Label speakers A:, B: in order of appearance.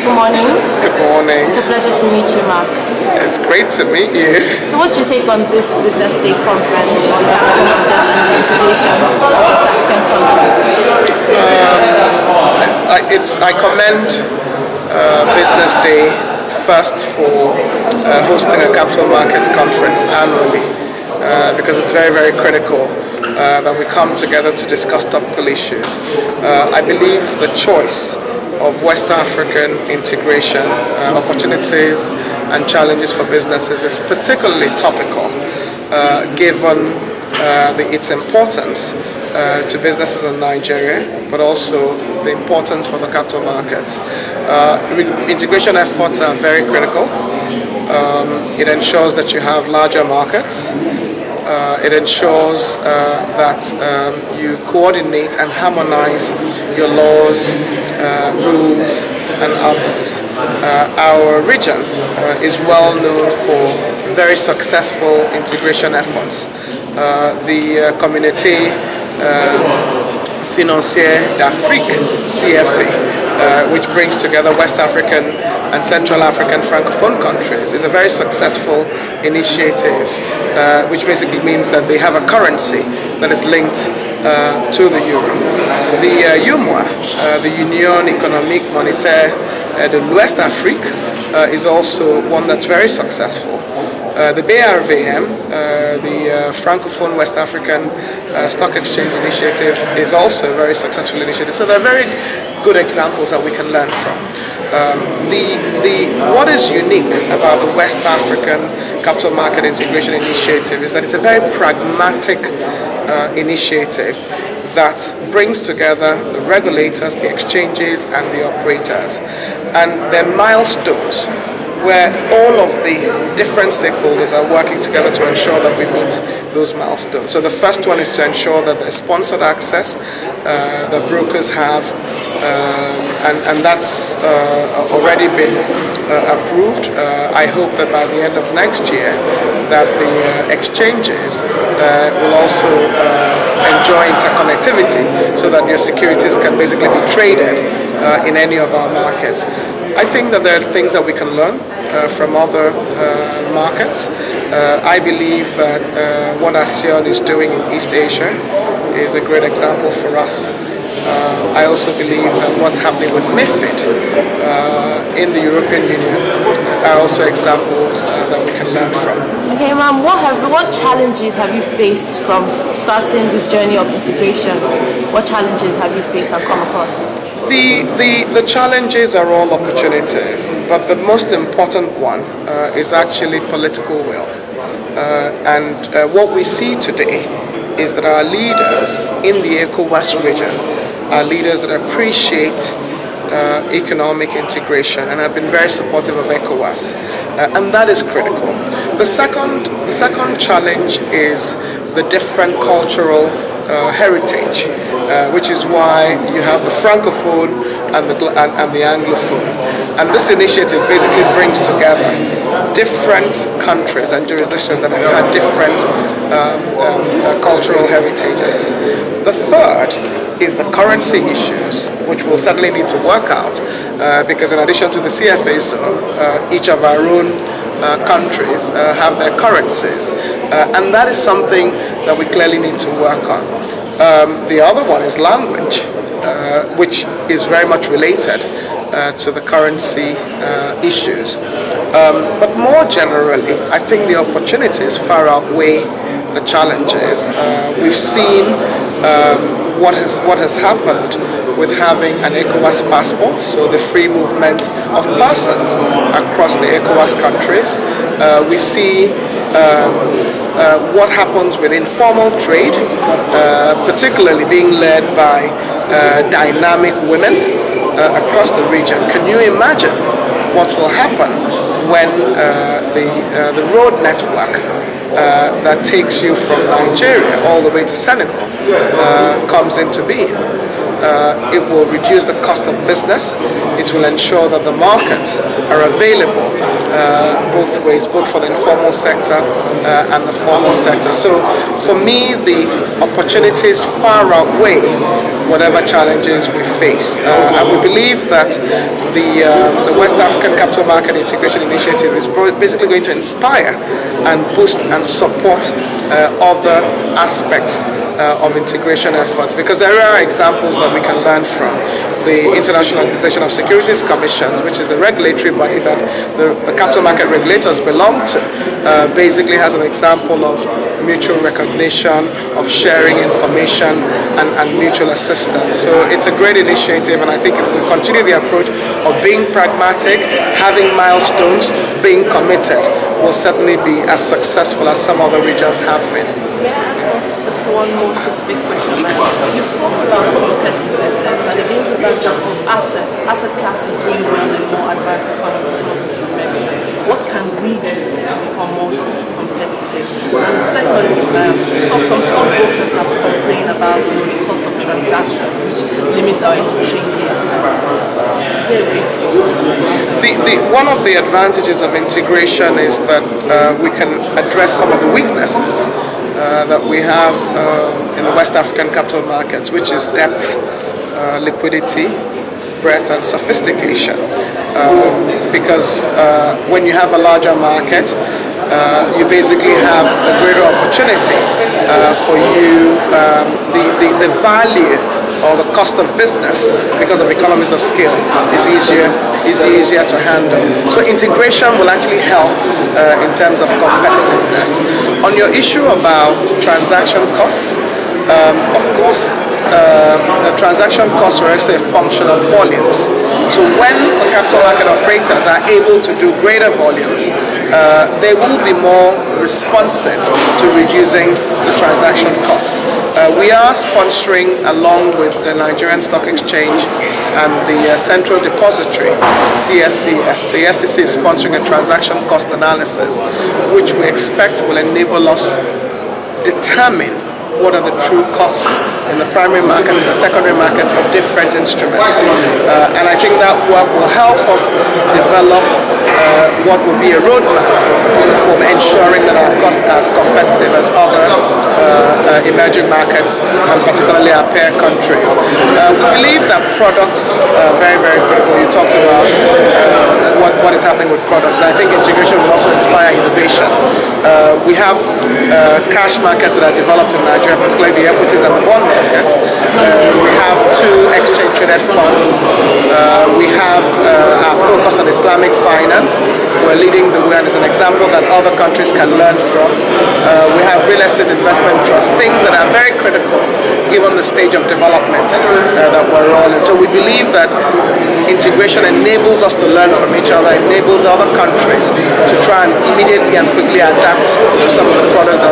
A: Good morning.
B: Good morning.
A: It's a pleasure to meet you, Mark.
B: It's great to meet you.
A: So what's your take on this BusinessDay conference on capital markets and integration of West African countries?
B: I commend BusinessDay first for hosting a capital markets conference annually because it's very, very critical that we come together to discuss topical issues. I believe the choice of West African integration, opportunities and challenges for businesses is particularly topical given its importance to businesses in Nigeria, but also the importance for the capital markets. Integration efforts are very critical. It ensures that you have larger markets. It ensures that you coordinate and harmonize your laws, rules, and others. Our region is well known for very successful integration efforts. The Communauté Financière d'Afrique, CFA, which brings together West African and Central African Francophone countries, is a very successful initiative, which basically means that they have a currency that is linked to the euro. The UMOA, the Union Économique Monétaire de l'Ouest Afrique, is also one that's very successful. The BRVM, the Francophone West African Stock Exchange Initiative, is also a very successful initiative. So there are very good examples that we can learn from. What is unique about the West African Capital Market Integration Initiative is that it's a very pragmatic initiative that brings together the regulators, the exchanges, and the operators. And there are milestones where all of the different stakeholders are working together to ensure that we meet those milestones. So the first one is to ensure that there's sponsored access that brokers have, and that's already been approved. I hope that by the end of next year that the exchanges will also enjoy interconnectivity so that your securities can basically be traded in any of our markets. I think that there are things that we can learn from other markets. I believe that what ASEAN is doing in East Asia is a great example for us. I also believe that what's happening with MiFID in the European Union are also examples that we can learn from.
A: Okay, ma'am, what challenges have you faced from starting this journey of integration? What challenges have you faced and come across?
B: The challenges are all opportunities, but the most important one is actually political will. And what we see today is that our leaders in the ECOWAS region are leaders that appreciate economic integration and have been very supportive of ECOWAS, and that is critical. The second challenge is the different cultural heritage, which is why you have the Francophone and the Anglophone. And this initiative basically brings together different countries and jurisdictions that have had different cultural heritages. The third is the currency issues, which we'll certainly need to work out, because in addition to the CFA zone, each of our own countries have their currencies, and that is something that we clearly need to work on. The other one is language, which is very much related to the currency issues. But more generally, I think the opportunities far outweigh the challenges. We've seen what has happened with having an ECOWAS passport, so the free movement of persons across the ECOWAS countries. We see what happens with informal trade, particularly being led by dynamic women across the region. Can you imagine what will happen when the road network that takes you from Nigeria all the way to Senegal comes into being? It will reduce the cost of business. It will ensure that the markets are available both ways, both for the informal sector and the formal sector. So for me, the opportunities far outweigh whatever challenges we face. And we believe that the West African Capital Market Integration Initiative is basically going to inspire and boost and support other aspects of integration efforts, because there are examples that we can learn from. The International Organization of Securities Commissions, which is the regulatory body that the capital market regulators belong to, basically has an example of mutual recognition, of sharing information, and mutual assistance. So it's a great initiative, and I think if we continue the approach of being pragmatic, having milestones, being committed, we'll certainly be as successful as some other regions have been.
A: Just one more specific question. You spoke about competitiveness and against the backdrop of asset classes doing well in more advanced economies, some of which you mentioned. What can we do to become more competitive? And secondly, some stockbrokers have complained about the cost of transactions, which limits our exchanges.
B: One of the advantages of integration is that we can address some of the weaknesses that we have in the West African capital markets, which is depth, liquidity, breadth, and sophistication. Because when you have a larger market, you basically have a greater opportunity for you, the value or the cost of business, because of economies of scale, is easier to handle. So integration will actually help in terms of competitiveness. On your issue about transaction costs, of course, the transaction costs are actually a function of volumes. So when the capital market operators are able to do greater volumes, they will be more responsive to reducing the transaction costs. We are sponsoring, along with the Nigerian Stock Exchange and the Central Depository, CSCS. The SEC is sponsoring a transaction cost analysis, which we expect will enable us determine what are the true costs in the primary market and the secondary market of different instruments. And I think that work will help us develop what will be a roadmap for ensuring that our costs are as competitive as other emerging markets, and particularly our peer countries. We believe that products are very, very critical. You talked about what is happening with products, and I think integration will also inspire innovation. We have cash markets that are developed in Nigeria, particularly the equities and the bond markets. We have 2 exchange-traded funds. We have our focus on Islamic finance. We're leading the way, and it's an example that other countries can learn from. We have real estate investment trusts, things that are very critical given the stage of development that we're on. And so we believe that integration enables us to learn from each other, enables other countries to try and immediately and quickly adapt to some of the products